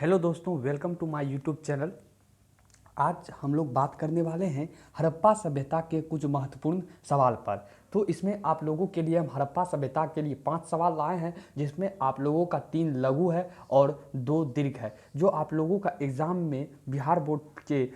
Hello दोस्तों, welcome to my YouTube channel. आज हम लोग बात करने वाले हैं हड़प्पा सभ्यता के कुछ महत्वपूर्ण सवाल पर। तो इसमें आप लोगों के लिए हम हड़प्पा सभ्यता के लिए 5 सवाल लाए हैं, जिसमें आप लोगों का 3 लघु है और 2 दीर्घ है, जो आप लोगों का एग्ज़ाम में बिहार बोर्ड के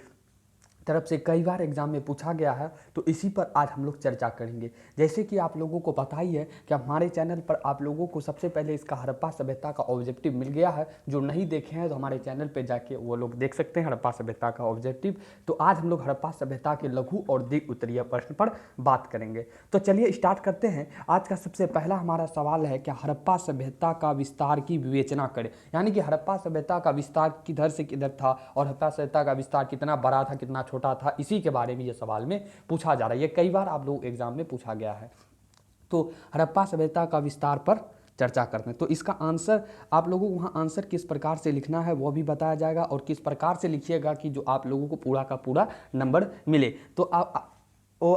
तरफ से कई बार एग्जाम में पूछा गया है। तो इसी पर आज हम लोग चर्चा करेंगे। जैसे कि आप लोगों को पता ही है कि हमारे चैनल पर आप लोगों को सबसे पहले इसका हड़प्पा सभ्यता का ऑब्जेक्टिव मिल गया है। जो नहीं देखे हैं तो हमारे चैनल पे जाके वो लोग देख सकते हैं हड़प्पा सभ्यता का ऑब्जेक्टिव। तो आज हम लोग हड़प्पा सभ्यता के लघु और दीर्घ उत्तरीय प्रश्न पर बात करेंगे। तो चलिए स्टार्ट करते हैं। आज का सबसे पहला हमारा सवाल है, क्या हड़प्पा सभ्यता का विस्तार की विवेचना करें। यानी कि हड़प्पा सभ्यता का विस्तार किधर से किधर था और हड़प्पा सभ्यता का विस्तार कितना बड़ा था, कितना छोटा था, इसी के बारे में ये सवाल में पूछा जा रहा है। ये कई बार आप लोग एग्जाम में पूछा गया है। तो हड़प्पा सभ्यता का विस्तार पर चर्चा करते हैं। तो इसका आंसर आप लोगों को वहाँ आंसर किस प्रकार से लिखना है वो भी बताया जाएगा, और किस प्रकार से लिखिएगा कि जो आप लोगों को पूरा का पूरा नंबर मिले। तो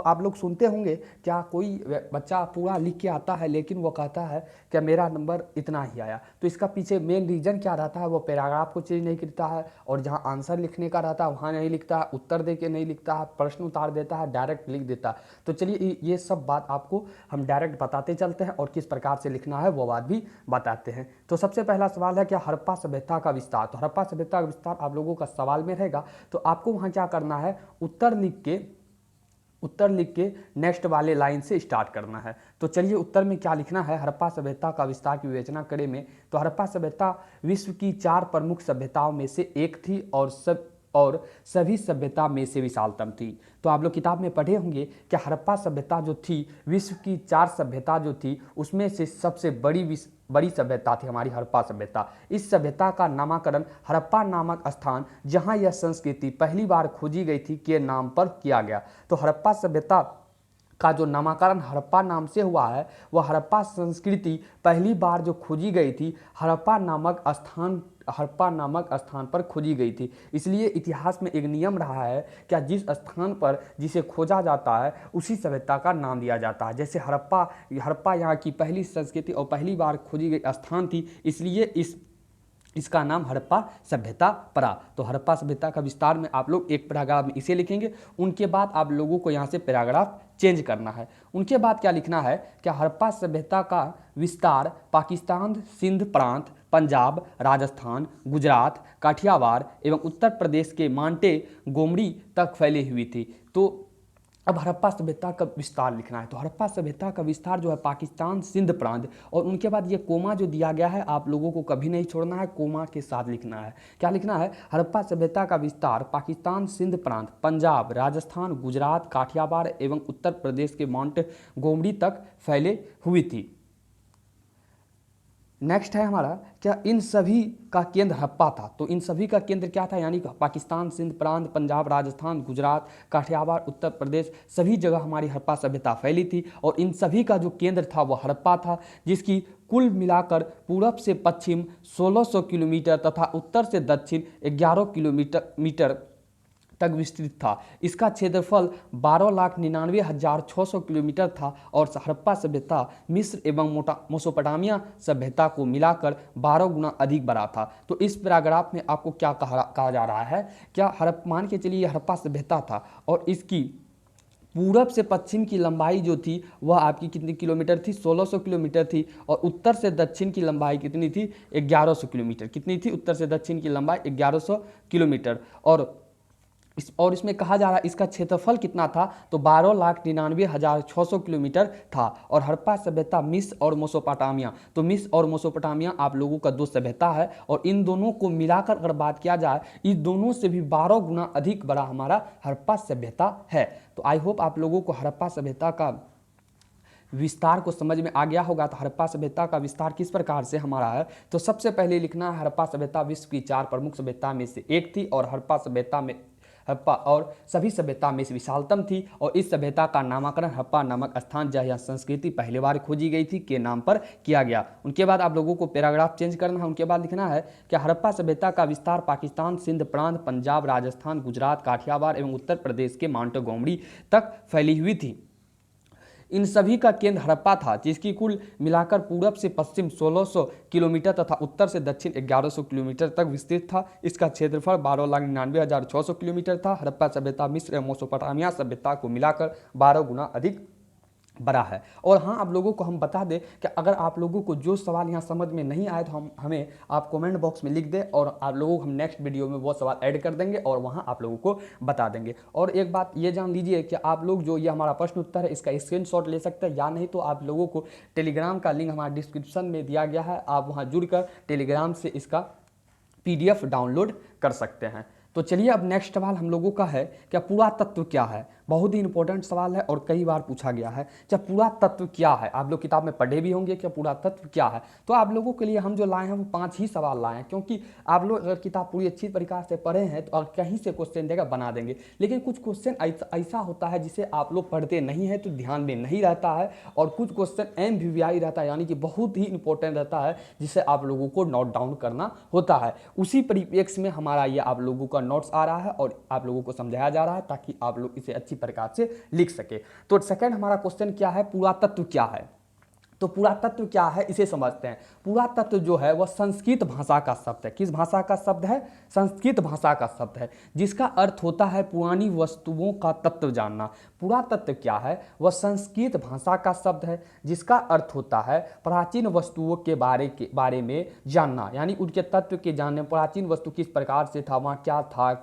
आप लोग सुनते होंगे, क्या कोई बच्चा पूरा लिख के आता है लेकिन वो कहता है कि मेरा नंबर इतना ही आया। तो इसका पीछे मेन रीज़न क्या रहता है, वो पैराग्राफ को चेंज नहीं करता है, और जहाँ आंसर लिखने का रहता है वहाँ नहीं लिखता है, उत्तर दे के नहीं लिखता है, प्रश्न उतार देता है, डायरेक्ट लिख देता है। तो चलिए ये सब बात आपको हम डायरेक्ट बताते चलते हैं, और किस प्रकार से लिखना है वो बात भी बताते हैं। तो सबसे पहला सवाल है, क्या हड़प्पा सभ्यता का विस्तार। तो हड़प्पा सभ्यता का विस्तार आप लोगों का सवाल में रहेगा। तो आपको वहाँ क्या करना है, उत्तर लिख के नेक्स्ट वाले लाइन से स्टार्ट करना है। तो चलिए उत्तर में क्या लिखना है, हड़प्पा सभ्यता का विस्तार की विवेचना करें में। तो हड़प्पा सभ्यता विश्व की 4 प्रमुख सभ्यताओं में से एक थी और सभी सभ्यता में से विशालतम थी। तो आप लोग किताब में पढ़े होंगे कि हड़प्पा सभ्यता जो थी, विश्व की 4 सभ्यता जो थी उसमें से सबसे बड़ी सभ्यता थी हमारी हड़प्पा सभ्यता। इस सभ्यता का नामकरण हड़प्पा नामक स्थान जहां यह संस्कृति पहली बार खोजी गई थी के नाम पर किया गया। तो हड़प्पा सभ्यता का जो नामकरण हड़प्पा नाम से हुआ है, वह हड़प्पा संस्कृति पहली बार जो खोजी गई थी हड़प्पा नामक स्थान पर खोजी गई थी। इसलिए इतिहास में एक नियम रहा है कि जिस स्थान पर जिसे खोजा जाता है उसी सभ्यता का नाम दिया जाता है। जैसे हड़प्पा यहाँ की पहली संस्कृति और पहली बार खोजी गई स्थान थी, इसलिए इसका नाम हड़प्पा सभ्यता पड़ा। तो हड़प्पा सभ्यता का विस्तार में आप लोग एक पैराग्राफ में इसे लिखेंगे। उनके बाद आप लोगों को यहाँ से पैराग्राफ चेंज करना है। उनके बाद क्या लिखना है, क्या हड़प्पा सभ्यता का विस्तार पाकिस्तान, सिंध प्रांत, पंजाब, राजस्थान, गुजरात, काठियावाड़ एवं उत्तर प्रदेश के मांटे गोमड़ी तक फैली हुई थी। तो अब हड़प्पा सभ्यता का विस्तार लिखना है। तो हड़प्पा सभ्यता का विस्तार जो है पाकिस्तान, सिंध प्रांत, और उनके बाद ये कोमा जो दिया गया है आप लोगों को कभी नहीं छोड़ना है, कोमा के साथ लिखना है। क्या लिखना है, हड़प्पा सभ्यता का विस्तार पाकिस्तान, सिंध प्रांत, पंजाब, राजस्थान, गुजरात, काठियावाड़ एवं उत्तर प्रदेश के माउंट गोमड़ी तक फैले हुई थी। नेक्स्ट है हमारा, क्या इन सभी का केंद्र हड़प्पा था। तो इन सभी का केंद्र क्या था, यानी कि पाकिस्तान, सिंध प्रांत, पंजाब, राजस्थान, गुजरात, काठियावाड़, उत्तर प्रदेश, सभी जगह हमारी हड़प्पा सभ्यता फैली थी, और इन सभी का जो केंद्र था वह हड़प्पा था, जिसकी कुल मिलाकर पूरब से पश्चिम 1600 किलोमीटर तथा उत्तर से दक्षिण 11 किलोमीटर तक विस्तृत था। इसका क्षेत्रफल 12,99,600 किलोमीटर था, और हड़प्पा सभ्यता मिस्र एवं मेसोपोटामिया सभ्यता को मिलाकर 12 गुना अधिक बड़ा था। तो इस पैराग्राफ में आपको क्या कहा जा रहा है, क्या मान के चलिए हड़प्पा सभ्यता था, और इसकी पूरब से पश्चिम की लंबाई जो थी वह आपकी कितनी किलोमीटर थी, 1600 किलोमीटर थी, और उत्तर से दक्षिण की लंबाई कितनी थी, 1100 किलोमीटर। कितनी थी, उत्तर से दक्षिण की लंबाई 1100 किलोमीटर। और इसमें कहा जा रहा है इसका क्षेत्रफल कितना था, तो 12,99,600 किलोमीटर था। और हड़प्पा सभ्यता मिस्र और मेसोपोटामिया, तो मिस्र और मेसोपोटामिया आप लोगों का 2 सभ्यता है, और इन दोनों को मिलाकर अगर बात किया जाए, इस दोनों से भी 12 गुना अधिक बड़ा हमारा हड़प्पा सभ्यता है। तो आई होप आप लोगों को हड़प्पा सभ्यता का विस्तार को समझ में आ गया होगा। तो हड़प्पा सभ्यता का विस्तार किस प्रकार से हमारा है, तो सबसे पहले लिखना है, हड़प्पा सभ्यता विश्व की 4 प्रमुख सभ्यता में से एक थी, और हड़प्पा और सभी सभ्यता में से विशालतम थी, और इस सभ्यता का नामकरण हड़प्पा नामक स्थान जहाँ यह संस्कृति पहली बार खोजी गई थी के नाम पर किया गया। उनके बाद आप लोगों को पैराग्राफ चेंज करना है। उनके बाद लिखना है कि हड़प्पा सभ्यता का विस्तार पाकिस्तान, सिंध प्रांत, पंजाब, राजस्थान, गुजरात, काठियावाड़ एवं उत्तर प्रदेश के माउंट गोमड़ी तक फैली हुई थी। इन सभी का केंद्र हड़प्पा था, जिसकी कुल मिलाकर पूरब से पश्चिम 1600 किलोमीटर तथा उत्तर से दक्षिण 1100 किलोमीटर तक विस्तृत था। इसका क्षेत्रफल 12,99,600 किलोमीटर था। हड़प्पा सभ्यता मिस्र एवं मेसोपोटामिया सभ्यता को मिलाकर 12 गुना अधिक बड़ा है। और हाँ, आप लोगों को हम बता दें कि अगर आप लोगों को जो सवाल यहाँ समझ में नहीं आए तो हमें आप कमेंट बॉक्स में लिख दें, और आप लोगों को हम नेक्स्ट वीडियो में वो सवाल ऐड कर देंगे और वहाँ आप लोगों को बता देंगे। और एक बात ये जान लीजिए कि आप लोग जो ये हमारा प्रश्न उत्तर है इसका स्क्रीनशॉट ले सकते हैं, या नहीं तो आप लोगों को टेलीग्राम का लिंक हमारा डिस्क्रिप्शन में दिया गया है, आप वहाँ जुड़कर टेलीग्राम से इसका PDF डाउनलोड कर सकते हैं। तो चलिए अब नेक्स्ट सवाल हम लोगों का है कि पुरातत्व क्या है। बहुत ही इंपॉर्टेंट सवाल है और कई बार पूछा गया है कि पुरातत्व क्या है। आप लोग किताब में पढ़े भी होंगे कि पुरातत्व क्या है। तो आप लोगों के लिए हम जो लाए हैं वो 5 ही सवाल लाए हैं, क्योंकि आप लोग अगर किताब पूरी अच्छी प्रकार से पढ़े हैं तो कहीं से क्वेश्चन देगा बना देंगे, लेकिन कुछ क्वेश्चन ऐसा होता है जिसे आप लोग पढ़ते नहीं है तो ध्यान में नहीं रहता है, और कुछ क्वेश्चन MVVI रहता है, यानी कि बहुत ही इंपॉर्टेंट रहता है, जिसे आप लोगों को नोट डाउन करना होता है। उसी परिप्रेक्ष्य में हमारा ये आप लोगों का नोट्स आ रहा है और आप लोगों को समझाया जा रहा है ताकि आप लोग इसे अच्छी प्रकार से लिख सके। तो सेकंड हमारा क्वेश्चन क्या है, पुरातत्व क्या है। तो पुरातत्व क्या है इसे समझते हैं। पुरातत्व जो है वह संस्कृत भाषा का शब्द है। किस भाषा का शब्द है? संस्कृत भाषा का शब्द है, जिसका अर्थ होता है पुरानी वस्तुओं का तत्व जानना। पुरातत्व क्या है? वह संस्कृत भाषा का शब्द है जिसका अर्थ होता है प्राचीन वस्तुओं के बारे में जानना, यानी उनके तत्व के जानने। प्राचीन वस्तु किस प्रकार से था, वहाँ क्या था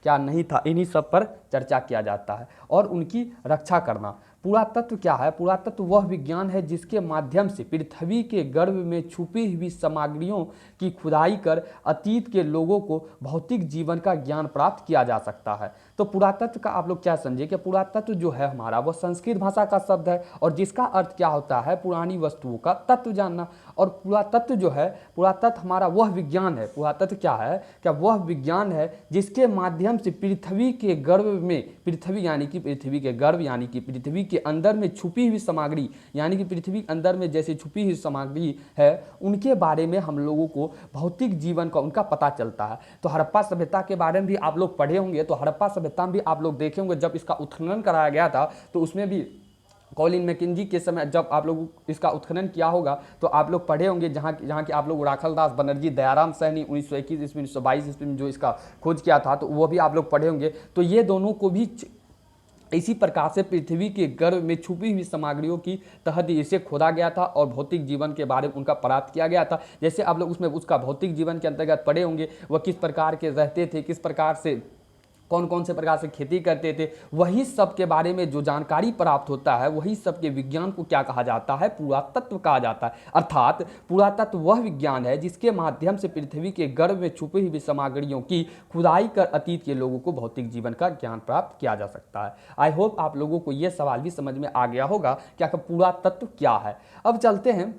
क्या नहीं था, इन्हीं सब पर चर्चा किया जाता है, और उनकी रक्षा करना। पुरातत्व क्या है? पुरातत्व वह विज्ञान है जिसके माध्यम से पृथ्वी के गर्भ में छुपी हुई सामग्रियों की खुदाई कर अतीत के लोगों को भौतिक जीवन का ज्ञान प्राप्त किया जा सकता है। तो पुरातत्व का आप लोग क्या समझे कि पुरातत्व जो है हमारा वह संस्कृत भाषा का शब्द है, और जिसका अर्थ क्या होता है पुरानी वस्तुओं का तत्व जानना। और पुरातत्व जो है, पुरातत्व हमारा वह विज्ञान है। पुरातत्व क्या है? क्या वह विज्ञान है जिसके माध्यम से पृथ्वी के गर्भ में, पृथ्वी यानी कि पृथ्वी के गर्भ यानी कि पृथ्वी के अंदर में छुपी हुई सामग्री, यानी कि पृथ्वी के अंदर में जैसे छुपी हुई सामग्री है उनके बारे में हम लोगों को भौतिक जीवन का उनका पता चलता है। तो हड़प्पा सभ्यता के बारे में भी आप लोग पढ़े होंगे, तो हड़प्पा सभ्यता में भी आप लोग देखे होंगे जब इसका उत्खनन कराया गया था तो उसमें भी कॉलिन मैकेंजी के समय जब आप लोग इसका उत्खनन किया होगा तो आप लोग पढ़े होंगे, जहाँ के आप लोग राखलदास बनर्जी, दयाराम सहनी 1921 ईस्वी 1922 ईस्वी में जो इसका खोज किया था तो वो भी आप लोग पढ़े होंगे। तो ये दोनों को भी इसी प्रकार से पृथ्वी के गर्भ में छुपी हुई सामग्रियों की तहत इसे खोदा गया था और भौतिक जीवन के बारे में उनका प्राप्त किया गया था। जैसे आप लोग उसमें उसका भौतिक जीवन के अंतर्गत पढ़े होंगे, वह किस प्रकार के रहते थे, किस प्रकार से कौन कौन से प्रकार से खेती करते थे, वही सब के बारे में जो जानकारी प्राप्त होता है वही सब के विज्ञान को क्या कहा जाता है? पुरातत्व कहा जाता है। अर्थात पुरातत्व वह विज्ञान है जिसके माध्यम से पृथ्वी के गर्भ में छुपी हुई सामग्रियों की खुदाई कर अतीत के लोगों को भौतिक जीवन का ज्ञान प्राप्त किया जा सकता है। आई होप आप लोगों को यह सवाल भी समझ में आ गया होगा क्या पुरातत्व क्या है। अब चलते हैं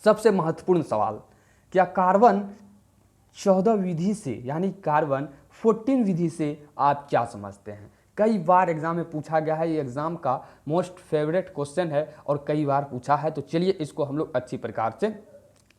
सबसे महत्वपूर्ण सवाल, क्या कार्बन 14 विधि से यानी कार्बन 14 विधि से आप क्या समझते हैं? कई बार एग्जाम में पूछा गया है, ये एग्जाम का मोस्ट फेवरेट क्वेश्चन है और कई बार पूछा है। तो चलिए इसको हम लोग अच्छी प्रकार से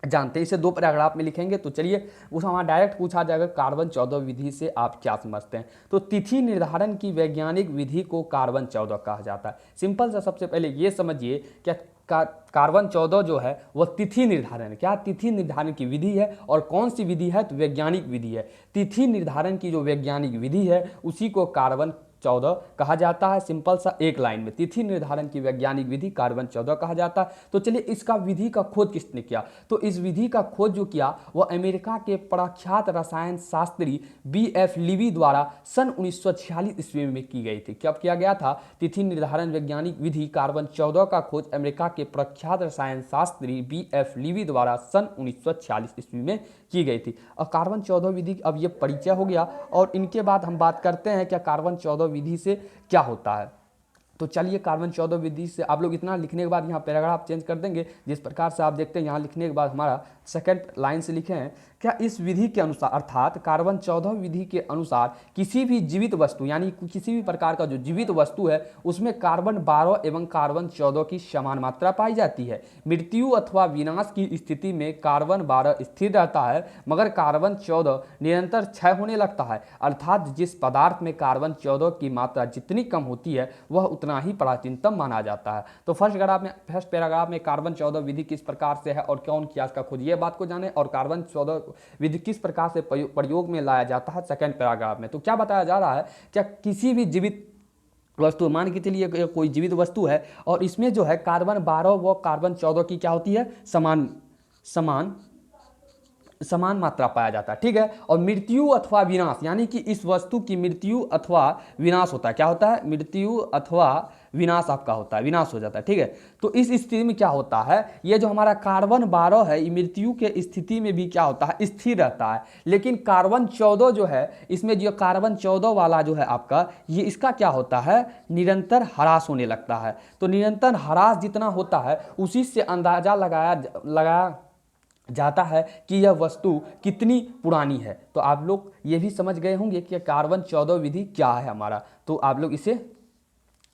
जानते हैं। इसे 2 पैराग्राफ में लिखेंगे। तो चलिए उस हमारा डायरेक्ट पूछा जाएगा कार्बन 14 विधि से आप क्या समझते हैं। तो तिथि निर्धारण की वैज्ञानिक विधि को कार्बन 14 कहा जाता है। सिंपल सा सबसे पहले ये समझिए क्या कार्बन 14 जो है वह तिथि निर्धारण, क्या तिथि निर्धारण की विधि है, और कौन सी विधि है? तो वैज्ञानिक विधि है। तिथि निर्धारण की जो वैज्ञानिक विधि है उसी को कार्बन 14 कहा जाता है। सिंपल सा एक लाइन में तिथि निर्धारण की वैज्ञानिक विधि कार्बन 14 कहा जाता है। तो चलिए इसका विधि का खोज किसने किया? तो इस विधि का खोज जो किया वह अमेरिका के प्रख्यात रसायन शास्त्री BF लीवी द्वारा सन 1946 ईस्वी में की गई थी। कब किया गया था? तिथि निर्धारण वैज्ञानिक विधि कार्बन 14 का खोज अमेरिका के प्रख्यात रसायन शास्त्री BF लीवी द्वारा सन 1946 ईस्वी में की गई थी। और कार्बन 14 विधि अब ये परिचय हो गया, और इनके बाद हम बात करते हैं क्या कार्बन 14 विधि से क्या होता है। तो चलिए कार्बन 14 विधि से आप लोग इतना लिखने के बाद यहाँ पैराग्राफ चेंज कर देंगे जिस प्रकार से आप देखते हैं यहाँ लिखने के बाद हमारा सेकेंड लाइन से लिखे हैं, क्या इस विधि के अनुसार अर्थात कार्बन 14 विधि के अनुसार किसी भी जीवित वस्तु यानी किसी भी प्रकार का जो जीवित वस्तु है उसमें कार्बन 12 एवं कार्बन 14 की समान मात्रा पाई जाती है। मृत्यु अथवा विनाश की स्थिति में कार्बन 12 स्थिर रहता है मगर कार्बन 14 निरंतर क्षय होने लगता है, अर्थात जिस पदार्थ में कार्बन 14 की मात्रा जितनी कम होती है वह उतना ही प्राचीनतम माना जाता है। तो फर्स्ट पैराग्राफ में कार्बन 14 विधि किस प्रकार से है और कौन किया इसका खोज, ये बात को जाने, और कार्बन 14 विधि किस प्रकार से प्रयोग में लाया जाता है सेकंड पैराग्राफ में। तो क्या बताया जा रहा है, क्या किसी भी जीवित वस्तु, मान के चलिए कोई जीवित वस्तु है और इसमें जो है कार्बन 12 व कार्बन 14 की क्या होती है, समान मात्रा पाया जाता है, ठीक है। और मृत्यु अथवा विनाश यानी कि इस वस्तु की मृत्यु अथवा विनाश होता है, क्या होता है, मृत्यु अथवा विनाश आपका होता है, विनाश हो जाता है, ठीक है। तो इस स्थिति में क्या होता है, ये जो हमारा कार्बन 12 है ये मृत्यु के स्थिति में भी क्या होता है, स्थिर रहता है। लेकिन कार्बन 14 जो है, इसमें जो कार्बन 14 वाला जो है आपका, ये इसका क्या होता है, निरंतर ह्रास होने लगता है। तो निरंतर ह्रास जितना होता है उसी से अंदाजा लगाया जाता है कि यह वस्तु कितनी पुरानी है। तो आप लोग ये भी समझ गए होंगे कि कार्बन 14 विधि क्या है हमारा, तो आप लोग इसे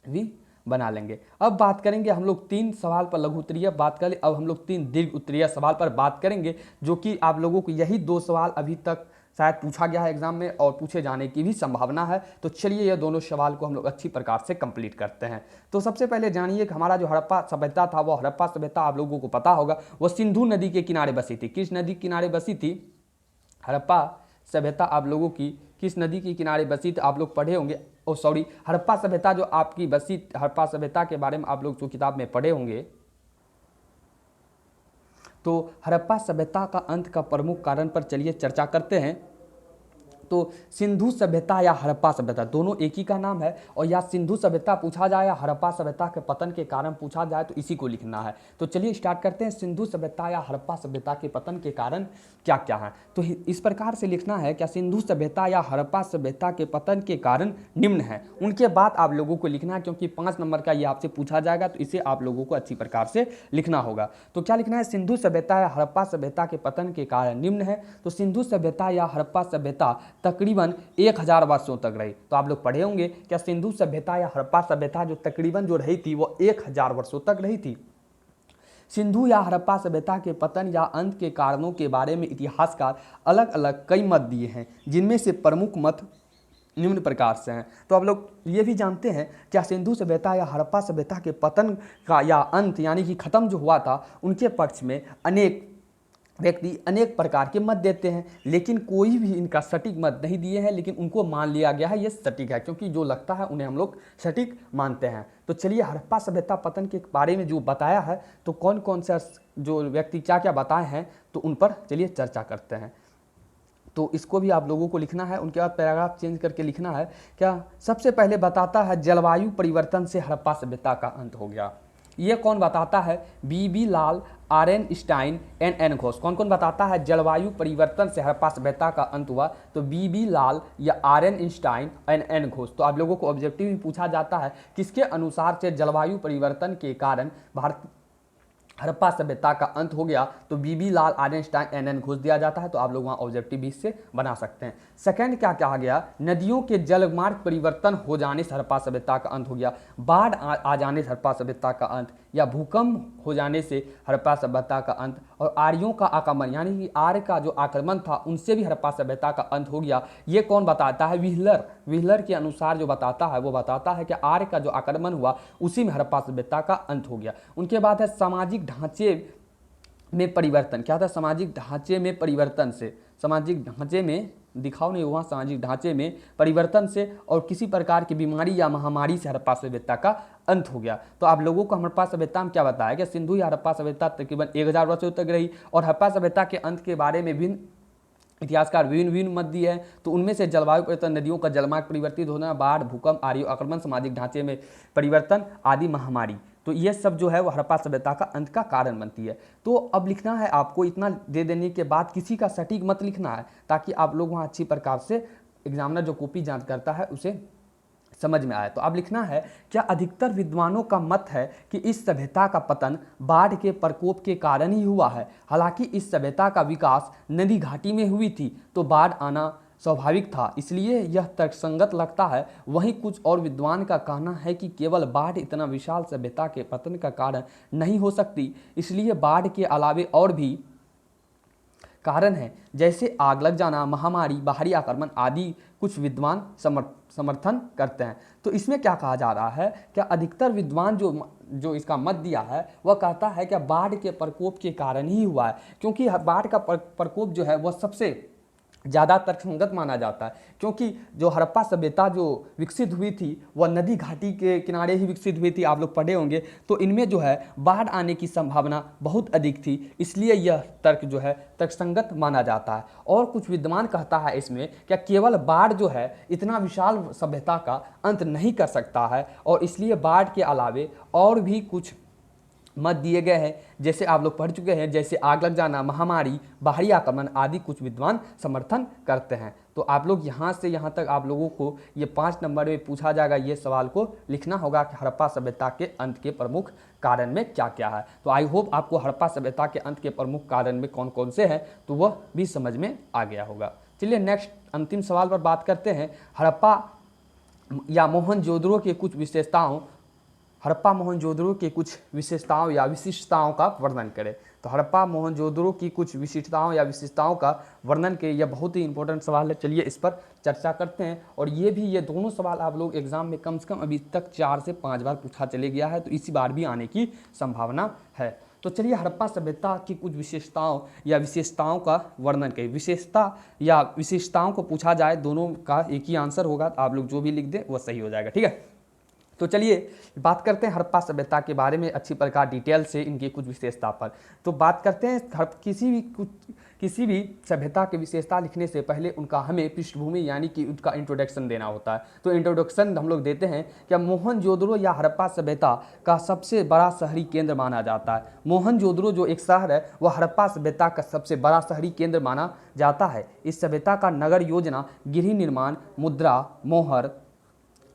भी बना लेंगे। अब बात करेंगे हम लोग 3 सवाल पर लघु उत्तरीय बात करें, अब हम लोग 3 दीर्घ उत्तरीय सवाल पर बात करेंगे, जो कि आप लोगों को यही 2 सवाल अभी तक शायद पूछा गया है एग्जाम में और पूछे जाने की भी संभावना है। तो चलिए ये दोनों सवाल को हम लोग अच्छी प्रकार से कंप्लीट करते हैं। तो सबसे पहले जानिए कि हमारा जो हड़प्पा सभ्यता था, वो हड़प्पा सभ्यता आप लोगों को पता होगा वो सिंधु नदी के किनारे बसी थी। किस नदी के किनारे बसी थी, हड़प्पा सभ्यता आप लोगों की किस नदी के किनारे बसी थी, आप लोग पढ़े होंगे। हड़प्पा सभ्यता जो आपकी बसी, हड़प्पा सभ्यता के बारे में आप लोग जो किताब में पढ़े होंगे, तो हड़प्पा सभ्यता का अंत का प्रमुख कारण पर चलिए चर्चा करते हैं। तो सिंधु सभ्यता या हड़प्पा सभ्यता दोनों एक ही का नाम है, और या सिंधु सभ्यता पूछा जाए या हड़प्पा सभ्यता के पतन के कारण पूछा जाए तो इसी को लिखना है। तो चलिए स्टार्ट करते हैं, सिंधु सभ्यता या हड़प्पा सभ्यता के पतन के कारण क्या क्या है। तो इस प्रकार से लिखना है, क्या सिंधु सभ्यता या हड़प्पा सभ्यता के पतन के कारण निम्न है, उनके बाद आप लोगों को लिखना है, क्योंकि 5 नंबर का ये आपसे पूछा जाएगा तो इसे आप लोगों को अच्छी प्रकार से लिखना होगा। तो क्या लिखना है, सिंधु सभ्यता या हड़प्पा सभ्यता के पतन के कारण निम्न है। तो सिंधु सभ्यता या हड़प्पा सभ्यता तकरीबन 1000 वर्षों तक रही। तो आप लोग पढ़े होंगे क्या सिंधु सभ्यता या हड़प्पा सभ्यता जो तकरीबन जो रही थी वो 1000 वर्षों तक रही थी। सिंधु या हड़प्पा सभ्यता के पतन या अंत के कारणों के बारे में इतिहासकार अलग अलग कई मत दिए हैं, जिनमें से प्रमुख मत निम्न प्रकार से हैं। तो आप लोग ये भी जानते हैं क्या सिंधु सभ्यता या हड़प्पा सभ्यता के पतन का या अंत यानी कि खत्म जो हुआ था, उनके पक्ष में अनेक व्यक्ति अनेक प्रकार के मत देते हैं, लेकिन कोई भी इनका सटीक मत नहीं दिए हैं, लेकिन उनको मान लिया गया है ये सटीक है, क्योंकि जो लगता है उन्हें हम लोग सटीक मानते हैं। तो चलिए हड़प्पा सभ्यता पतन के बारे में जो बताया है, तो कौन कौन से जो व्यक्ति क्या क्या बताए हैं, तो उन पर चलिए चर्चा करते हैं। तो इसको भी आप लोगों को लिखना है, उनके बाद पैराग्राफ चेंज करके लिखना है। क्या सबसे पहले बताता है जलवायु परिवर्तन से हड़प्पा सभ्यता का अंत हो गया। ये कौन बताता है, बीबी लाल, आर्नस्टाइन, एन घोष। कौन कौन बताता है जलवायु परिवर्तन से हड़प्पा सभ्यता का अंत हुआ, तो बीबी लाल या आर्नस्टाइन, एन घोष। तो आप लोगों को ऑब्जेक्टिव भी पूछा जाता है किसके अनुसार से जलवायु परिवर्तन के कारण हड़प्पा सभ्यता का अंत हो गया, तो बीबी लाल, आर्नस्टाइन, एन घोष दिया जाता है। तो आप लोग वहाँ ऑब्जेक्टिव भी इससे बना सकते हैं। सेकंड क्या कहा गया, नदियों के जलमार्ग परिवर्तन हो जाने से हड़प्पा सभ्यता का अंत हो गया, बाढ़ आ जाने से हड़प्पा सभ्यता का अंत, या भूकंप हो जाने से हड़प्पा सभ्यता का अंत, और आर्यों का आक्रमण यानी कि आर्य का जो आक्रमण था उनसे भी हड़प्पा सभ्यता का अंत हो गया। ये कौन बताता है, व्हीलर के अनुसार जो बताता है वो बताता है कि आर्य का जो आक्रमण हुआ उसी में हड़प्पा सभ्यता का अंत हो गया। उनके बाद है सामाजिक ढांचे में परिवर्तन। क्या था, सामाजिक ढांचे में परिवर्तन से, सामाजिक ढांचे में दिखाओ नहीं हुआ, सामाजिक ढांचे में परिवर्तन से और किसी प्रकार की बीमारी या महामारी से हड़प्पा सभ्यता का अंत हो गया। तो आप लोगों को हड़प्पा सभ्यता में क्या बताया कि सिंधु या हड़प्पा सभ्यता तकरीबन 1000 वर्षों तक रही, और हड़प्पा सभ्यता के अंत के बारे में भी इतिहासकार विभिन्न मत दिए हैं। तो उनमें से जलवायु परिवर्तन, नदियों का जलमार्ग परिवर्तित होना, बाढ़, भूकंप, आर्य आक्रमण, सामाजिक ढांचे में परिवर्तन आदि महामारी, तो ये सब जो है वो हड़प्पा सभ्यता का अंत का कारण बनती है। तो अब लिखना है आपको, इतना दे देने के बाद किसी का सटीक मत लिखना है, ताकि आप लोग वहाँ अच्छी प्रकार से एग्जामिनर जो कॉपी जांच करता है उसे समझ में आया। तो अब लिखना है, क्या अधिकतर विद्वानों का मत है कि इस सभ्यता का पतन बाढ़ के प्रकोप के कारण ही हुआ है। हालांकि इस सभ्यता का विकास नदी घाटी में हुई थी तो बाढ़ आना स्वाभाविक था, इसलिए यह तर्कसंगत लगता है। वहीं कुछ और विद्वान का कहना है कि केवल बाढ़ इतना विशाल सभ्यता के पतन का कारण नहीं हो सकती, इसलिए बाढ़ के अलावे और भी कारण है, जैसे आग लग जाना, महामारी, बाहरी आक्रमण आदि। कुछ विद्वान समर्थन करते हैं। तो इसमें क्या कहा जा रहा है, क्या अधिकतर विद्वान जो इसका मत दिया है वह कहता है कि बाढ़ के प्रकोप के कारण ही हुआ है, क्योंकि बाढ़ का प्रकोप जो है वह सबसे ज़्यादा तर्कसंगत माना जाता है, क्योंकि जो हड़प्पा सभ्यता जो विकसित हुई थी वह नदी घाटी के किनारे ही विकसित हुई थी, आप लोग पढ़े होंगे। तो इनमें जो है बाढ़ आने की संभावना बहुत अधिक थी, इसलिए यह तर्क जो है तर्कसंगत माना जाता है। और कुछ विद्वान कहता है इसमें क्या केवल बाढ़ जो है इतना विशाल सभ्यता का अंत नहीं कर सकता है, और इसलिए बाढ़ के अलावे और भी कुछ मत दिए गए हैं, जैसे आप लोग पढ़ चुके हैं, जैसे आग लग जाना, महामारी, बाहरी आक्रमण आदि कुछ विद्वान समर्थन करते हैं। तो आप लोग यहाँ से यहाँ तक आप लोगों को ये 5 नंबर में पूछा जाएगा, ये सवाल को लिखना होगा कि हड़प्पा सभ्यता के अंत के प्रमुख कारण में क्या क्या है। तो आई होप आपको हड़प्पा सभ्यता के अंत के प्रमुख कारण में कौन कौन से हैं तो वह भी समझ में आ गया होगा। चलिए नेक्स्ट अंतिम सवाल पर बात करते हैं। हड़प्पा या मोहनजोदड़ो के कुछ विशेषताओं, हड़प्पा मोहनजोदड़ो के कुछ विशेषताओं या विशिष्टताओं का वर्णन करें। तो हड़प्पा मोहनजोदड़ो की कुछ विशिष्टताओं या विशेषताओं का वर्णन करें, यह बहुत ही इंपॉर्टेंट सवाल है। चलिए इस पर चर्चा करते हैं। और ये दोनों सवाल आप लोग एग्जाम में कम से कम अभी तक 4 से 5 बार पूछा चले गया है, तो इसी बार भी आने की संभावना है। तो चलिए हड़प्पा सभ्यता की कुछ विशेषताओं या विशेषताओं का वर्णन करें। विशेषता या विशेषताओं को पूछा जाए, दोनों का एक ही आंसर होगा, तो आप लोग जो भी लिख दें वह सही हो जाएगा, ठीक है। तो चलिए बात करते हैं हड़प्पा सभ्यता के बारे में अच्छी प्रकार डिटेल से, इनकी कुछ विशेषता पर। तो बात करते हैं किसी भी सभ्यता की विशेषता लिखने से पहले उनका हमें पृष्ठभूमि यानी कि उनका इंट्रोडक्शन देना होता है। तो इंट्रोडक्शन हम लोग देते हैं कि मोहनजोदड़ो या हड़प्पा सभ्यता का सबसे बड़ा शहरी केंद्र माना जाता है। मोहनजोदड़ो जो एक शहर है वह हड़प्पा सभ्यता का सबसे बड़ा शहरी केंद्र माना जाता है। इस सभ्यता का नगर योजना, गृह निर्माण, मुद्रा, मोहर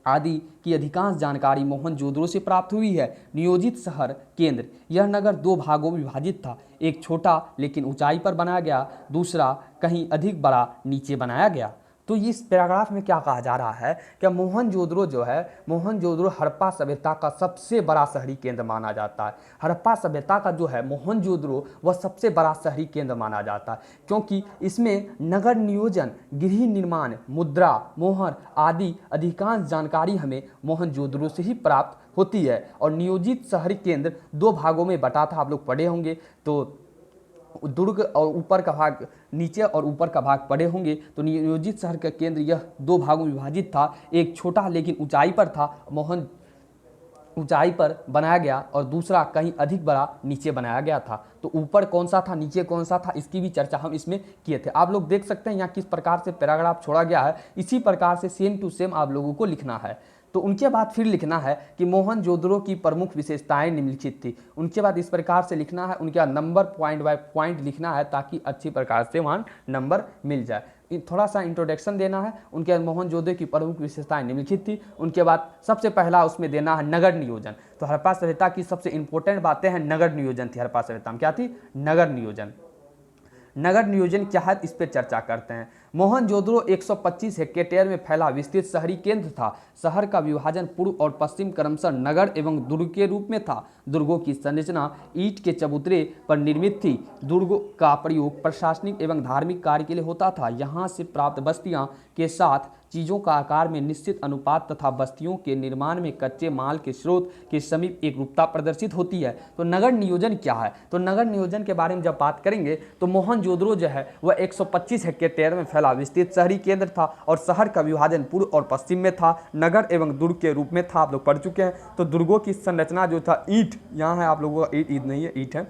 आदि की अधिकांश जानकारी मोहनजोदड़ो से प्राप्त हुई है। नियोजित शहर केंद्र, यह नगर 2 भागों में विभाजित था, एक छोटा लेकिन ऊंचाई पर बनाया गया, दूसरा कहीं अधिक बड़ा नीचे बनाया गया। तो इस पैराग्राफ में क्या कहा जा रहा है कि मोहनजोदड़ो जो है, मोहनजोदड़ो हड़प्पा सभ्यता का सबसे बड़ा शहरी केंद्र माना जाता है। हड़प्पा सभ्यता का जो है मोहनजोदड़ो वह सबसे बड़ा शहरी केंद्र माना जाता है, क्योंकि इसमें नगर नियोजन, गृह निर्माण, मुद्रा, मोहर आदि अधिकांश जानकारी हमें मोहनजोदड़ो से ही प्राप्त होती है। और नियोजित शहरी केंद्र 2 भागों में बटा था, आप लोग पढ़े होंगे। तो दुर्ग और ऊपर का भाग, नीचे और ऊपर का भाग पड़े होंगे। तो नियोजित शहर का केंद्र यह 2 भागों में विभाजित था, एक छोटा लेकिन ऊंचाई पर था, मोहन ऊंचाई पर बनाया गया, और दूसरा कहीं अधिक बड़ा नीचे बनाया गया था। तो ऊपर कौन सा था, नीचे कौन सा था, इसकी भी चर्चा हम इसमें किए थे। आप लोग देख सकते हैं यहाँ किस प्रकार से पैराग्राफ छोड़ा गया है, इसी प्रकार से सेम टू सेम आप लोगों को लिखना है। तो उनके बाद फिर लिखना है कि मोहनजोदड़ो की प्रमुख विशेषताएं निम्नलिखित थी। उनके बाद इस प्रकार से लिखना है, उनके बाद नंबर पॉइंट बाय पॉइंट लिखना है ताकि अच्छी प्रकार से वहाँ नंबर मिल जाए। थोड़ा सा इंट्रोडक्शन देना है। उनके बाद मोहनजोदड़ो की प्रमुख विशेषताएं निम्नलिखित थी। उनके बाद सबसे पहला उसमें देना है नगर नियोजन। तो हड़प्पा सभ्यता की सबसे इंपॉर्टेंट बातें हैं, नगर नियोजन थी। हड़प्पा सभ्यता में क्या थी, नगर नियोजन। नगर नियोजन क्या है, इस पर चर्चा करते हैं। मोहनजोदड़ो 125 हेक्टेयर में फैला विस्तृत शहरी केंद्र था। शहर का विभाजन पूर्व और पश्चिम क्रमशः नगर एवं दुर्ग के रूप में था। दुर्गों की संरचना ईंट के चबूतरे पर निर्मित थी। दुर्ग का प्रयोग प्रशासनिक एवं धार्मिक कार्य के लिए होता था। यहाँ से प्राप्त बस्तियाँ के साथ चीज़ों का आकार में निश्चित अनुपात तथा बस्तियों के निर्माण में कच्चे माल के स्रोत के समीप एक रूपता प्रदर्शित होती है। तो नगर नियोजन क्या है, तो नगर नियोजन के बारे में जब बात करेंगे तो मोहनजोदड़ो जो है वह 125 हेक्टेयर में फैला विस्तृत शहरी केंद्र था और शहर का विभाजन पूर्व और पश्चिम में था, नगर एवं दुर्ग के रूप में था। आप लोग पढ़ चुके हैं। तो दुर्गों की संरचना जो था, ईंट, यहाँ है आप लोगों का ईंट नहीं है, ईंट है,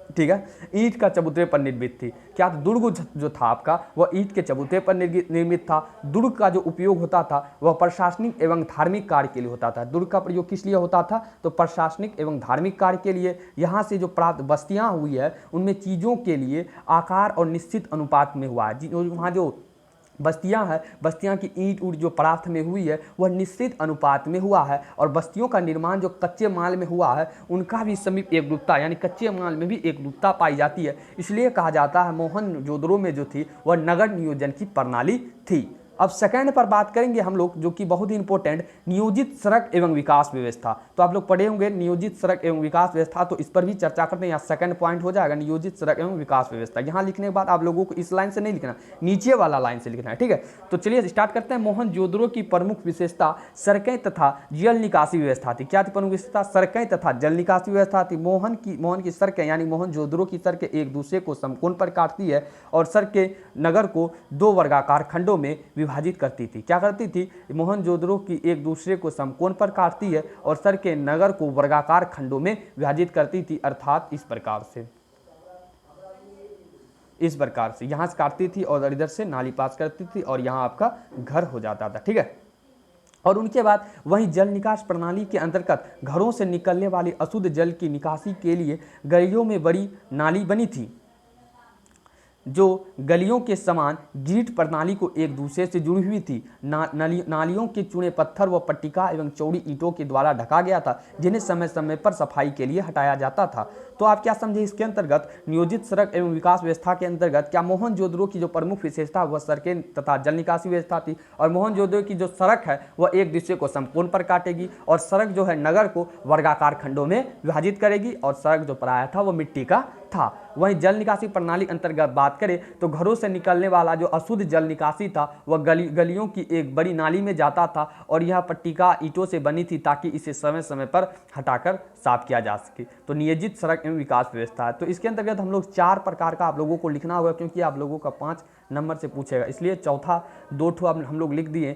ठीक है, ईंट का चबूतरे पर निर्मित थी। क्या दुर्ग जो था आपका वह ईंट के चबूतरे पर निर्मित था। दुर्ग का जो उपयोग होता था वह प्रशासनिक एवं धार्मिक कार्य के लिए होता था। दुर्ग का प्रयोग किस लिए होता था, तो प्रशासनिक एवं धार्मिक कार्य के लिए। यहाँ से जो प्राप्त बस्तियाँ हुई है उनमें चीज़ों के लिए आकार और निश्चित अनुपात में हुआ है। वहाँ जो बस्तियां हैं, बस्तियां की ईंट ऊट जो परार्थ में हुई है वह निश्चित अनुपात में हुआ है, और बस्तियों का निर्माण जो कच्चे माल में हुआ है उनका भी समीप एकरूपता, यानी कच्चे माल में भी एकरूपता पाई जाती है। इसलिए कहा जाता है मोहनजोदड़ो में जो थी वह नगर नियोजन की प्रणाली थी। अब सेकंड पर बात करेंगे हम लोग, जो कि बहुत ही इंपॉर्टेंट, नियोजित सड़क एवं विकास व्यवस्था। तो आप लोग पढ़े होंगे नियोजित सड़क एवं विकास व्यवस्था, तो इस पर भी चर्चा करते हैं। यहाँ सेकंड पॉइंट हो जाएगा नियोजित सड़क एवं विकास व्यवस्था। यहाँ लिखने के बाद आप लोगों को इस लाइन से नहीं लिखना, नीचे वाला लाइन से लिखना है, ठीक है। तो चलिए स्टार्ट करते हैं। मोहनजोदड़ो की प्रमुख विशेषता सड़कें तथा जल निकासी व्यवस्था थी। क्या थी प्रमुख विशेषता? सड़कें तथा जल निकासी व्यवस्था थी। मोहन की सड़कें यानी मोहनजोदड़ो की सड़कें एक दूसरे को समकोण पर काटती है और सड़कें नगर को दो वर्गाकार खंडों में विभाजित करती थी। क्या करती थी? मोहनजोदड़ो की एक दूसरे को समकोण पर काटती है और सड़कें नगर को वर्गाकार खंडों में विभाजित करती थी, अर्थात इस प्रकार से यहां से काटती थी और इधर से नाली पास करती थी और यहां आपका घर हो जाता था, ठीक है। और उनके बाद वहीं जल निकास प्रणाली के अंतर्गत घरों से निकलने वाली अशुद्ध जल की निकासी के लिए गलियों में बड़ी नाली बनी थी, जो गलियों के समान ग्रिड प्रणाली को एक दूसरे से जुड़ी हुई थी। नालियों के चूने पत्थर व पट्टिका एवं चौड़ी ईंटों के द्वारा ढका गया था, जिन्हें समय समय पर सफाई के लिए हटाया जाता था। तो आप क्या समझे इसके अंतर्गत? नियोजित सड़क एवं विकास व्यवस्था के अंतर्गत क्या मोहनजोदड़ो की जो प्रमुख विशेषता वह सड़कें तथा जल निकासी व्यवस्था थी, और मोहनजोदड़ो की जो सड़क है वह एक दूसरे को समकोण पर काटेगी, और सड़क जो है नगर को वर्गाकार खंडों में विभाजित करेगी, और सड़क जो प्रायः था वह मिट्टी का था। वहीं जल निकासी प्रणाली अंतर्गत बात करें तो घरों से निकलने वाला जो अशुद्ध जल निकासी था वह गलियों की एक बड़ी नाली में जाता था, और यह पट्टिका ईंटों से बनी थी ताकि इसे समय समय पर हटाकर साफ किया जा सके। तो नियोजित सड़क एवं विकास व्यवस्था है। तो इसके अंतर्गत हम लोग 4 प्रकार का आप लोगों को लिखना होगा, क्योंकि आप लोगों का 5 नंबर से पूछेगा, इसलिए चौथा 2 ठो हम लोग लिख दिए।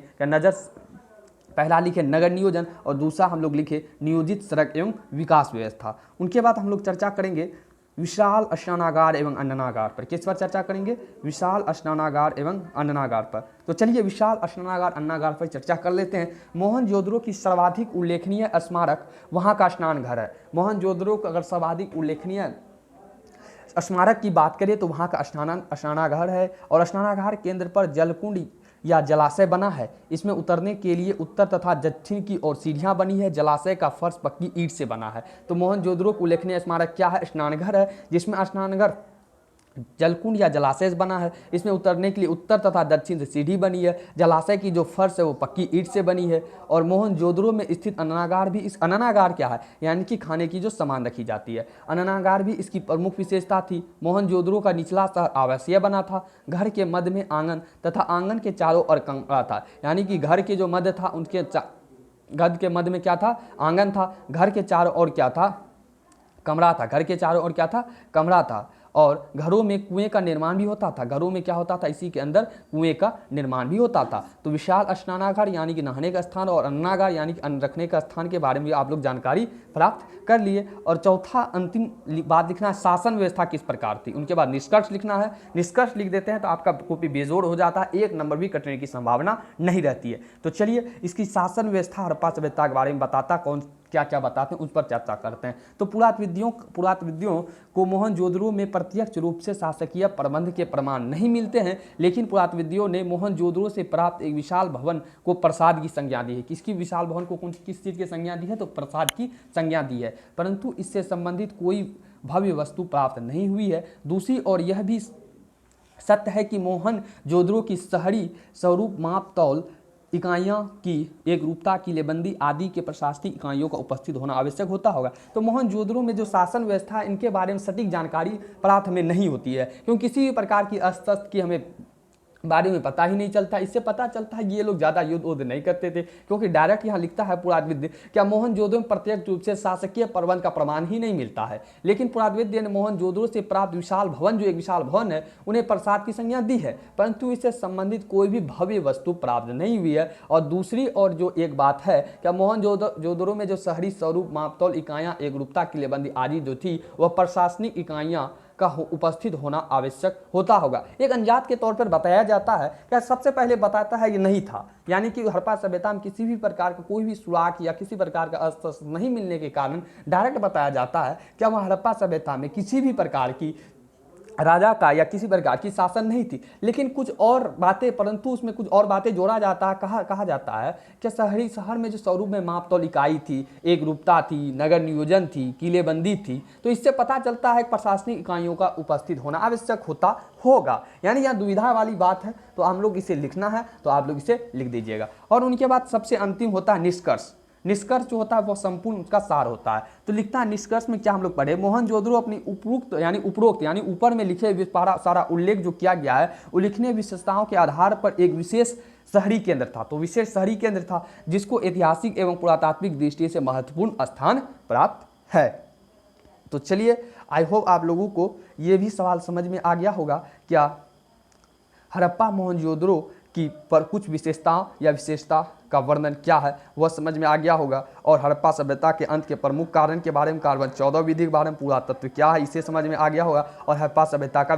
पहला लिखे नगर नियोजन और दूसरा हम लोग लिखे नियोजित सड़क एवं विकास व्यवस्था। उनके बाद हम लोग चर्चा करेंगे विशाल स्नानागार एवं अन्नागार पर। किस पर चर्चा करेंगे? विशाल स्नानागार एवं अन्नागार पर। तो चलिए विशाल स्नानागार अन्नागार पर चर्चा कर लेते हैं। मोहनजोदड़ो की सर्वाधिक उल्लेखनीय स्मारक वहाँ का स्नान घर है। मोहनजोदड़ो का अगर सर्वाधिक उल्लेखनीय स्मारक की बात करें तो वहाँ का स्नानागार है, और स्नानागार केंद्र पर जलकुंड या जलाशय बना है। इसमें उतरने के लिए उत्तर तथा दक्षिण की ओर सीढ़ियां बनी है। जलाशय का फर्श पक्की ईंट से बना है। तो मोहनजोदड़ो का उल्लेखनीय स्मारक क्या है? स्नानघर है, जिसमें स्नानघर जलकुंड या जलाशय बना है। इसमें उतरने के लिए उत्तर तथा दक्षिण से सीढ़ी बनी है। जलाशय की जो फर्श है वो पक्की ईंट से बनी है। और मोहनजोदड़ो में स्थित अन्नागार भी, इस अन्नागार क्या है? यानी कि खाने की जो सामान रखी जाती है। अन्नागार भी इसकी प्रमुख विशेषता थी। मोहनजोदड़ो का निचला स्तर आवासीय बना था। घर के मध्य में आंगन तथा आंगन के चारों ओर कमरा था, यानी कि घर के जो मध्य था उनके घर के मध्य में क्या था? आंगन था। घर के चारों ओर क्या था? कमरा था। घर के चारों ओर क्या था? कमरा था। और घरों में कुएं का निर्माण भी होता था। घरों में क्या होता था? इसी के अंदर कुएं का निर्माण भी होता था। तो विशाल स्नानागार यानी कि नहाने का स्थान, और अन्नागार यानी कि अन्न रखने का स्थान के बारे में आप लोग जानकारी प्राप्त कर लिए। और चौथा अंतिम बात लिखना है, शासन व्यवस्था किस प्रकार थी। उनके बाद निष्कर्ष लिखना है। निष्कर्ष लिख देते हैं तो आपका कॉपी बेजोड़ हो जाता है, 1 नंबर भी कटने की संभावना नहीं रहती है। तो चलिए इसकी शासन व्यवस्था हड़प्पा सभ्यता के बारे में बताता, कौन क्या क्या बताते हैं उस पर चर्चा करते हैं। तो पुरातत्वविदों को मोहनजोदड़ो में प्रत्यक्ष रूप से शासकीय प्रबंध के प्रमाण नहीं मिलते हैं, लेकिन पुरातत्वविदों ने मोहनजोदड़ो से प्राप्त एक विशाल भवन को प्रसाद की संज्ञा दी है। किसकी विशाल भवन को किस चीज़ की संज्ञा दी है? तो प्रसाद की संज्ञा दी है, परंतु इससे संबंधित कोई भव्य वस्तु प्राप्त नहीं हुई है। दूसरी ओर यह भी सत्य है कि मोहनजोदड़ो की शहरी स्वरूप माप तौल इकाइयाँ की एक रूपता की लेबंदी आदि के प्रशासनिक इकाइयों का उपस्थित होना आवश्यक होता होगा। तो मोहनजोदड़ो में जो शासन व्यवस्था है इनके बारे में सटीक जानकारी प्राप्त हमें नहीं होती है, क्योंकि किसी भी प्रकार की अस्तित्व की हमें बारे में पता ही नहीं चलता। इससे पता चलता है ये लोग ज़्यादा युद्ध नहीं करते थे, क्योंकि डायरेक्ट यहाँ लिखता है पुरातत्वविद क्या मोहनजोदड़ो में प्रत्यक्ष रूप से शासकीय प्रबंध का प्रमाण ही नहीं मिलता है, लेकिन पुरातत्वविद ने मोहनजोदड़ो से प्राप्त विशाल भवन, जो एक विशाल भवन है, उन्हें प्रसाद की संज्ञा दी है, परंतु इससे संबंधित कोई भी भव्य वस्तु प्राप्त नहीं हुई है। और दूसरी और जो एक बात है, क्या मोहनजोदड़ो में जो शहरी स्वरूप मापतौल इकाइयाँ एक रूपता की लेबंदी आदि जो थी वह प्रशासनिक इकाइयाँ का उपस्थित होना आवश्यक होता होगा। एक अंजात के तौर पर बताया जाता है, क्या सबसे पहले बताता है ये नहीं था, यानी कि हड़प्पा सभ्यता में किसी भी प्रकार का कोई भी सुराग या किसी प्रकार का अस्तित्व नहीं मिलने के कारण डायरेक्ट बताया जाता है क्या वहाँ हड़प्पा सभ्यता में किसी भी प्रकार की राजा का या किसी प्रकार की शासन नहीं थी, लेकिन कुछ और बातें, परंतु उसमें कुछ और बातें जोड़ा जाता है। कहा जाता है कि शहर में जो स्वरूप में माप तौल इकाई थी, एक रूपता थी, नगर नियोजन थी, किलेबंदी थी, तो इससे पता चलता है कि प्रशासनिक इकाइयों का उपस्थित होना आवश्यक होता होगा। यानी यहाँ दुविधा वाली बात है, तो हम लोग इसे लिखना है तो आप लोग इसे लिख दीजिएगा। और उनके बाद सबसे अंतिम होता है निष्कर्ष। निष्कर्ष जो होता है वह संपूर्ण उसका सार होता है। तो लिखता है निष्कर्ष में क्या हम लोग पढ़े, मोहनजोदड़ो अपनी उपरोक्त यानी ऊपर में लिखे हुए सारा उल्लेख जो किया गया है, उल्लेखनीय विशेषताओं के आधार पर एक विशेष शहरी केंद्र था। तो विशेष शहरी केंद्र था जिसको ऐतिहासिक एवं पुरातात्विक दृष्टि से महत्वपूर्ण स्थान प्राप्त है। तो चलिए, आई होप आप लोगों को ये भी सवाल समझ में आ गया होगा। क्या हड़प्पा मोहनजोदड़ो की पर कुछ विशेषताओं या विशेषता का वर्णन क्या है वह समझ में आ गया होगा। और हड़प्पा सभ्यता के अंत के प्रमुख कारण के बारे में, कार्बन 14 विधि के बारे में, पुरातत्व क्या है इसे समझ में आ गया होगा। और हड़प्पा सभ्यता का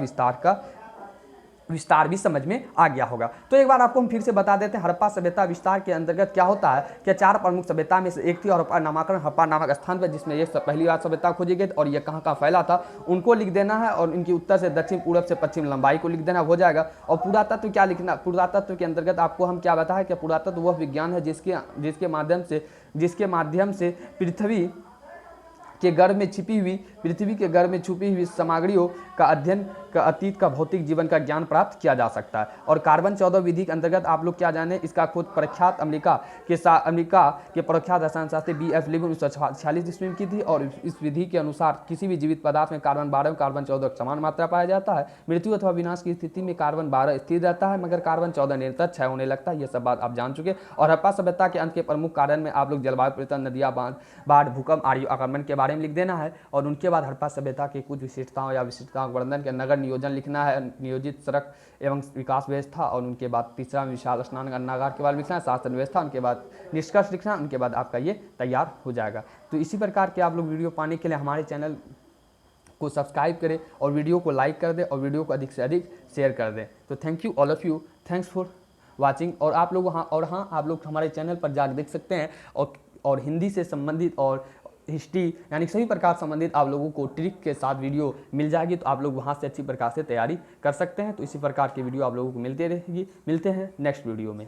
विस्तार भी समझ में आ गया होगा। तो एक बार आपको हम फिर से बता देते हैं, हड़प्पा सभ्यता विस्तार के अंतर्गत क्या होता है कि 4 प्रमुख सभ्यता में से एक थी, और हड़प्पा नामक स्थान पर जिसमें ये पहली बार सभ्यता खोजी गई और ये कहाँ कहाँ फैला था उनको लिख देना है। और इनकी उत्तर से दक्षिण, पूर्व से पश्चिम लंबाई को लिख देना हो जाएगा। और पुरातत्व क्या लिखना, पुरातत्व के अंतर्गत आपको हम क्या बताया कि पुरातत्व वह विज्ञान है जिसके माध्यम से पृथ्वी के गर्भ में छुपी हुई सामग्रियों का अध्ययन का अतीत का भौतिक जीवन का ज्ञान प्राप्त किया जा सकता है। और कार्बन 14 विधि के अंतर्गत आप लोग क्या जाने, इसका खुद प्रख्यात अमेरिका के प्रख्यात रसायन शास्त्री B.F. लिबन 1946 ईस्वी में की थी। और इस विधि के अनुसार किसी भी जीवित पदार्थ में कार्बन 12 और कार्बन 14 समान मात्रा पाया जाता है। मृत्यु अथवा विनाश की स्थिति में कार्बन 12 स्थिर रहता है, मगर कार्बन 14 निरंतर क्षय होने लगता है। यह सब बात आप जान चुके। और हड़प्पा सभ्यता के अंत के प्रमुख कारण में आप लोग जलवायु परिवर्तन, नदियाँ, बाढ़, भूकंप, आर्य आक्रमण के बारे में लिख देना है। और उनके बाद हड़प्पा सभ्यता के कुछ विशेषताओं वर्णन के नगर नियोजन लिखना है, नियोजित सड़क एवं विकास व्यवस्था। और उनके बाद तीसरा विशाल स्नान अन्नागार के बारे में लिखना है, शासन व्यवस्था। उनके बाद निष्कर्ष लिखना, उनके बाद आपका ये तैयार हो जाएगा। तो इसी प्रकार के आप लोग वीडियो पाने के लिए हमारे चैनल को सब्सक्राइब करें और वीडियो को लाइक कर दें और वीडियो को अधिक से अधिक शेयर कर दें। तो thank you all of you, thanks for watching. और आप लोग आप लोग हमारे चैनल पर जाकर देख सकते हैं। और हिंदी से संबंधित और हिस्ट्री यानी सभी प्रकार संबंधित आप लोगों को ट्रिक के साथ वीडियो मिल जाएगी, तो आप लोग वहां से अच्छी प्रकार से तैयारी कर सकते हैं। तो इसी प्रकार की वीडियो आप लोगों को मिलते हैं नेक्स्ट वीडियो में।